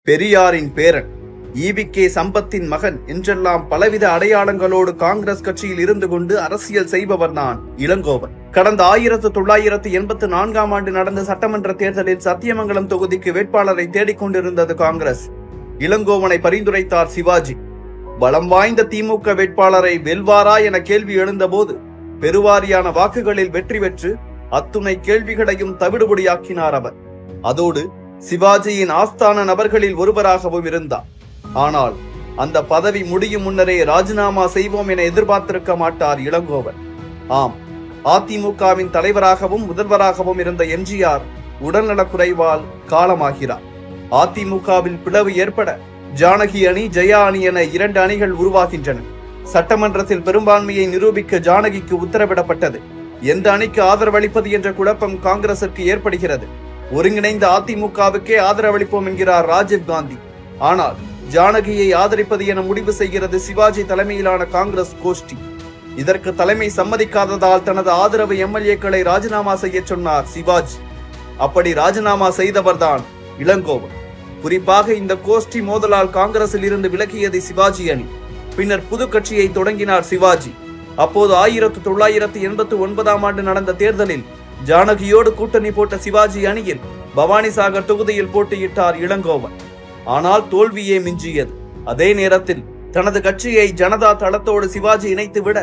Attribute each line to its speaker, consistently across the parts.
Speaker 1: பெரியாரின் பேரன், ஈ.வி.கே. சம்பத்தின் மகன் என்றெல்லாம் பலவித அடையாளங்களோடு காங்கிரஸ் கட்சியில் இருந்து கொண்டு அரசியல் செய்பவர்தான் இளங்கோவன். கடந்த 1984 ஆண்டு நடந்த சட்டமன்ற தேர்தலில் சத்தியமங்கலம் தொகுதிக்கு வேட்பாளரை தேடிக்கொண்டிருந்தது காங்கிரஸ். இளங்கோவனை பரிந்துரைத்தார் சிவாஜி. பலம் வாய்ந்த திமுக வேட்பாளரை வெல்வாரா என கேள்வி எழுந்தபோது பெருவாரியான வாக்குகளில் வெற்றி பெற்று அத்துணை கேள்விகளையும் தவிடுபடியாக்கினார் அவர். அதோடு சிவாஜியின் ஆஸ்தான நபர்களில் ஒருவராகவும் இருந்தார். ஆனால் அந்த பதவி முடியும் முன்னரே ராஜினாமா செய்வோம் என எதிர்பார்த்திருக்க மாட்டார் இளங்கோவன். ஆம், அதிமுகவின் தலைவராகவும் முதல்வராகவும் இருந்த எம்ஜிஆர் உடல்நலக்குறைவால் காலமாகிறார். அதிமுகவில் பிளவு ஏற்பட ஜானகி அணி, ஜெயா அணி என 2 அணிகள் உருவாகின்றன. சட்டமன்றத்தில் பெரும்பான்மையை நிரூபிக்க ஜானகிக்கு உத்தரவிடப்பட்டது. எந்த அணிக்கு ஆதரவளிப்பது என்ற குழப்பம் காங்கிரசுக்கு ஏற்படுகிறது. ஒருங்கிணைந்த அதிமுகவுக்கே ஆதரவளிப்போம் என்கிறார் ராஜீவ் காந்தி. ஆனால் ஜானகியை ஆதரிப்பது என முடிவு செய்கிறது சிவாஜி தலைமையிலான காங்கிரஸ் கோஷ்டி. இதற்கு தலைமை சம்மதிக்காததால் தனது ஆதரவு எம்எல்ஏக்களை ராஜினாமா செய்ய சொன்னார் சிவாஜி. அப்படி ராஜினாமா செய்தவர்தான் இளங்கோவன். குறிப்பாக இந்த கோஷ்டி மோதலால் காங்கிரசில் இருந்து விலகியது சிவாஜி அணி. பின்னர் புது கட்சியை தொடங்கினார் சிவாஜி. அப்போது 1989 ஆண்டு நடந்த தேர்தலில் ஜானகியோடு கூட்டணி போட்ட சிவாஜி அணியில் பவானிசாகர் தொகுதியில் போட்டியிட்டார் இளங்கோவன். ஆனால் தோல்வியே மிஞ்சியது. அதே நேரத்தில் தனது கட்சியை ஜனதா தளத்தோடு சிவாஜி இணைத்துவிட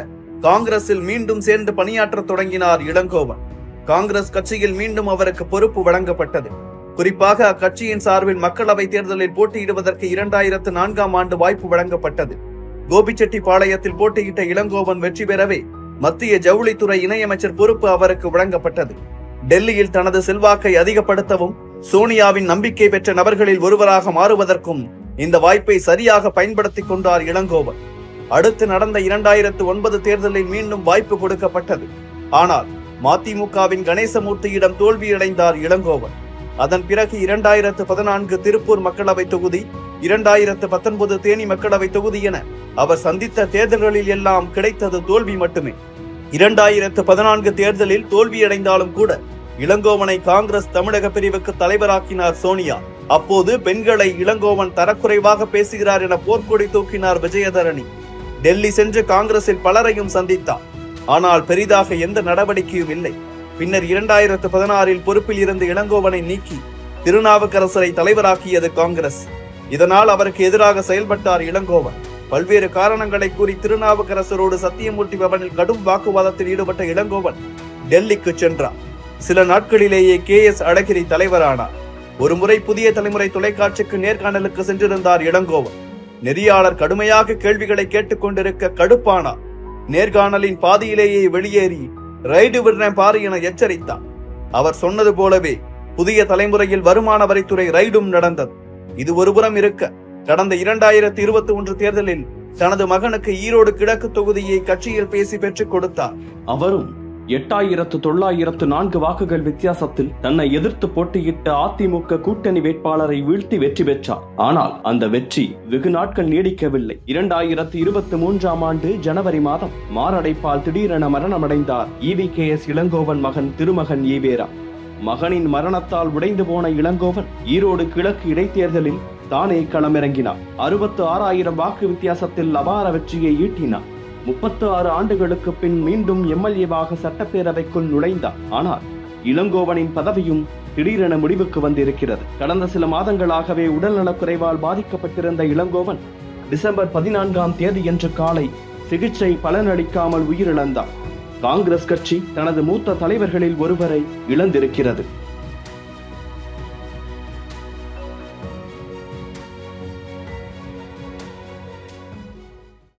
Speaker 1: காங்கிரஸில் மீண்டும் சேர்ந்து பணியாற்ற தொடங்கினார் இளங்கோவன். காங்கிரஸ் கட்சியில் மீண்டும் அவருக்கு பொறுப்பு வழங்கப்பட்டது. குறிப்பாக அக்கட்சியின் சார்பில் மக்களவை தேர்தலில் போட்டியிடுவதற்கு 2004 ஆண்டு வாய்ப்பு வழங்கப்பட்டது. கோபிச்செட்டிப்பாளையத்தில் போட்டியிட்ட இளங்கோவன் வெற்றி பெறவே மத்திய ஜவுளித்துறை இணையமைச்சர் பொறுப்பு அவருக்கு வழங்கப்பட்டது. டெல்லியில் தனது செல்வாக்கை அதிகப்படுத்தவும் சோனியாவின் நம்பிக்கை பெற்ற நபர்களில் ஒருவராக மாறுவதற்கும் இந்த வாய்ப்பை சரியாக பயன்படுத்திக் கொண்டார் இளங்கோவன். அடுத்து நடந்த 2009 தேர்தலில் மீண்டும் வாய்ப்பு கொடுக்கப்பட்டது. ஆனால் மதிமுகவின் கணேசமூர்த்தியிடம் தோல்வியடைந்தார் இளங்கோவன். அதன் பிறகு 2014 திருப்பூர் மக்களவை தொகுதி, 2019 தேனி மக்களவை தொகுதி என அவர் சந்தித்த தேர்தல்களில் எல்லாம் கிடைத்தது தோல்வி மட்டுமே. 2014 தேர்தலில் தோல்வியடைந்தாலும் கூட இளங்கோவனை காங்கிரஸ் தமிழக பிரிவுக்கு தலைவராக்கினார் சோனியா. அப்போது பெண்களை இளங்கோவன் தரக்குறைவாக பேசுகிறார் என போர்க்கொடி தூக்கினார் விஜயதரணி. டெல்லி சென்று காங்கிரஸில் பலரையும் சந்தித்தார். ஆனால் பெரிதாக எந்த நடவடிக்கையும் இல்லை. பின்னர் 2016 பொறுப்பில் இருந்து இளங்கோவனை நீக்கி திருநாவுக்கரசரை தலைவராக்கியது காங்கிரஸ். இதனால் அவருக்கு எதிராக செயல்பட்டார் இளங்கோவன். பல்வேறு காரணங்களை கூறி திருநாவுக்கரசரோடு சத்தியமூர்த்தி பவனில் கடும் வாக்குவாதத்தில் ஈடுபட்ட இளங்கோவன் டெல்லிக்கு சென்றார். சில நாட்களிலேயே KS அழகிரி தலைவரானார். ஒருமுறை புதிய தலைமுறை தொலைக்காட்சிக்கு நேர்காணலுக்கு சென்றிருந்தார் இளங்கோவன். நெறியாளர் கடுமையாக கேள்விகளை கேட்டுக் கொண்டிருக்க கடுப்பானார். நேர்காணலின் பாதியிலேயே வெளியேறி ரைடு விடுறேன் பாரு என எச்சரித்தார். அவர் சொன்னது போலவே புதிய தலைமுறையில் வருமான வரித்துறை ரைடும் நடந்தது. இது ஒருபுறம் இருக்க, கடந்த 2021 தேர்தலில் தனது மகனுக்கு ஈரோடு கிழக்கு தொகுதியை கட்சியில் பேசி பெற்றுக் கொடுத்தார்.
Speaker 2: அவரும் 8904 வாக்குகள் வித்தியாசத்தில் தன்னை எதிர்த்து போட்டியிட்ட அதிமுக கூட்டணி வேட்பாளரை வீழ்த்தி வெற்றி பெற்றார். ஆனால் அந்த வெற்றி வெகு நாட்கள் நீடிக்கவில்லை. 2023 ஆண்டு ஜனவரி மாதம் மாரடைப்பால் திடீரென மரணமடைந்தார் ஈ.வி.கே.எஸ். இளங்கோவன் மகன் திருமகன் ஈவேரா. மகனின் மரணத்தால் உடைந்து போன இளங்கோவன் ஈரோடு கிழக்கு இடைத்தேர்தலில் தானே களமிறங்கினார். 66,000 வாக்கு வித்தியாசத்தில் அபார வெற்றியை ஈட்டினார். 36 ஆண்டுகளுக்கு பின் மீண்டும் எம்எல்ஏவாக சட்டப்பேரவைக்குள் நுழைந்தார். ஆனால் இளங்கோவனின் பதவியும் திடீரென முடிவுக்கு வந்திருக்கிறது. கடந்த சில மாதங்களாகவே உடல்நலக்குறைவால் பாதிக்கப்பட்டிருந்த இளங்கோவன் டிசம்பர் 14 காலை சிகிச்சை பலனளிக்காமல் உயிரிழந்தார். காங்கிரஸ் கட்சி தனது மூத்த தலைவர்களில் ஒருவரை இழந்திருக்கிறது.